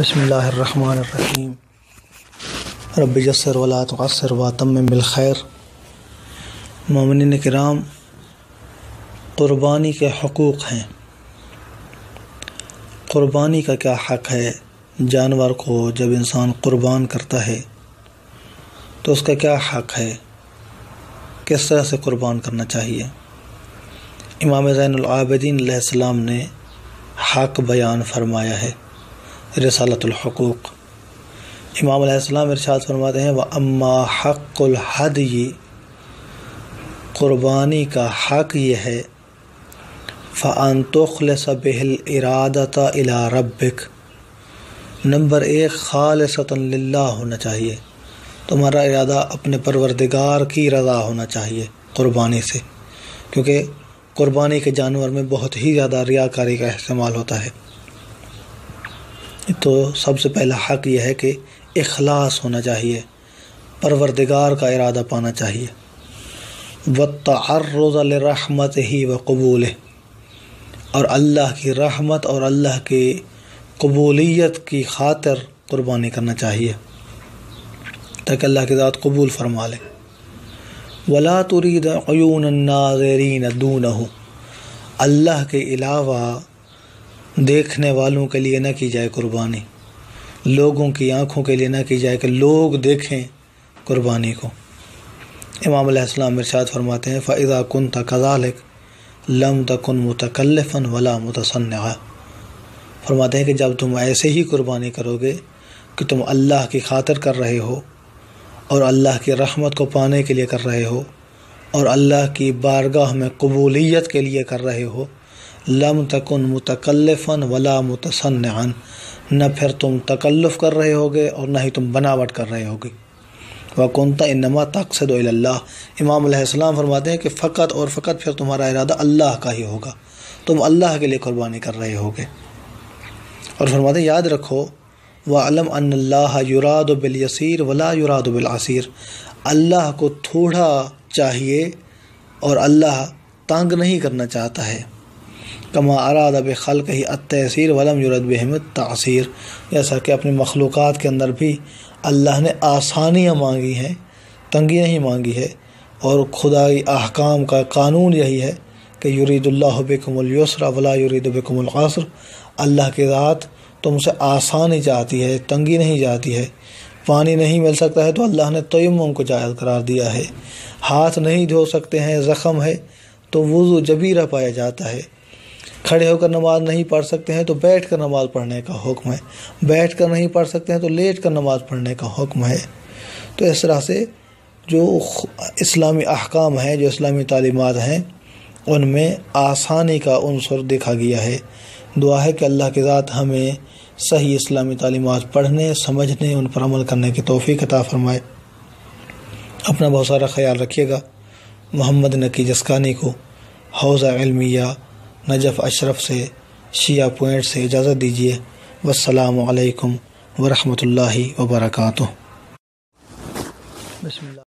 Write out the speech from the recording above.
بسم اللہ الرحمن الرحیم رب یسر ولا تعسر واتمم بالخیر۔ مومنین کرام، قربانی کے حقوق ہیں۔ قربانی کا کیا حق ہے؟ جانور کو جب انسان قربان کرتا ہے تو اس کا کیا حق ہے؟ کس طرح سے قربان کرنا چاہیے؟ امام زین العابدین علیہ السلام نے حق بیان فرمایا ہے، رسالۃ الحقوق۔ امام علیہ السلام ارشاد فرماتے ہیں وَأَمَّا حَقُّ الْحَدْيِ، قربانی کا حق یہ ہے فَأَن تُخْلِصَ بِهِ الْإِرَادَةَ إِلَىٰ رَبِّكَ، نمبر 1 خالصۃ للہ ہونا چاہیے، تمہارا ارادہ اپنے پروردگار کی رضا ہونا چاہیے قربانی سے، کیونکہ قربانی کے جانور میں بہت ہی زیادہ ریاکاری کا استعمال ہوتا ہے۔ تو سب سے پہلا حق یہ ہے کہ اخلاص ہونا چاہیے، پروردگار کا ارادہ پانا چاہیے۔ وَالتَّعَرُّضَ لِرَحْمَتِهِ وَقُبُولِهِ، اور اللہ کی رحمت اور اللہ کی قبولیت کی خاطر قربانی کرنا چاہیے تاکہ اللہ کی ذات قبول فرما لے۔ وَلَا تُرِيدَ عُيُونَ النَّاظِرِينَ دُونَهُ، اللہ کے علاوہ دیکھنے والوں کے لیے نہ کی جائے قربانی، لوگوں کی آنکھوں کے لیے نہ کی جائے کہ لوگ دیکھیں قربانی کو۔ امام علیہ السلام ارشاد فرماتے ہیں فَإِذَا كُنْتَ كَذَلِكَ لَمْ تَكُنْ مُتَكَلِّفًا وَلَا مُتَصَنِّعًا، فرماتے ہیں کہ جب تم ایسے ہی قربانی کرو گے کہ تم اللہ کی خاطر کر رہے ہو اور اللہ کی رحمت کو پانے کے لیے کر رہے ہو اور اللہ کی بارگاہ میں قبولیت کے لیے کر رہے ہو، لم تکن متکلفا ولا متصنعا، نہ پھر تم تکلف کر رہے ہوگے اور نہ ہی تم بناوٹ کر رہے ہوگے۔ وَكُنْتَ إِنَّمَا تَقْصِدُ إِلَى اللَّهِ، امام علیہ السلام فرماتے ہیں کہ فقط اور فقط پھر تمہارا ارادہ اللہ کا ہی ہوگا، تم اللہ کے لیے قربانی کر رہے ہوگے۔ اور فرماتے ہیں یاد رکھو وَعْلَمْ أَنَّ اللَّهَ يُرَادُ بِالْيَسِيرِ وَلَا يُرَادُ بِالْعَسِيرِ، اللہ کو تھوڑا چاہیے اور اللہ تنگ نہیں کرنا چاہتا ہے۔ کما اراد بخلقہ التیسیر ولم یرد بہم التعسیر، جیسا کہ اپنی مخلوقات کے اندر بھی اللہ نے آسانیاں مانگی ہیں، تنگی نہیں مانگی ہے، اور خدائی احکام کا قانون یہی ہے کہ یرید اللہ بکم الیسر ولا یرید بکم العسر، اللہ کی ذات تم سے آسانی چاہتی ہے، تنگی نہیں چاہتی ہے۔ پانی نہیں مل سکتا ہے تو اللہ نے تیمم کو جائز قرار دیا ہے، ہاتھ نہیں دھو سکتے ہیں، زخم ہے تو وضو جبیرہ پایا جاتا ہے، کھڑے ہو کر نماز نہیں پڑھ سکتے ہیں تو بیٹھ کر نماز پڑھنے کا حکم ہے، بیٹھ کر نہیں پڑھ سکتے ہیں تو لیٹ کر نماز پڑھنے کا حکم ہے۔ تو اس طرح سے جو اسلامی احکام ہیں، جو اسلامی تعلیمات ہیں، ان میں آسانی کا عنصر دیکھا گیا ہے۔ دعا ہے کہ اللہ کی ذات ہمیں صحیح اسلامی تعلیمات پڑھنے، سمجھنے، ان پر عمل کرنے کی توفیق عطا فرمائے۔ اپنا بہت سارا خیال رکھیے گا۔ محمد نقی جسکانی کو حوزہ علمیہ نجف اشرف سے شیعہ پوائنٹ سے اجازت دیجیے۔ والسلام علیکم ورحمۃ اللہ وبرکاتہ۔ بسم اللہ۔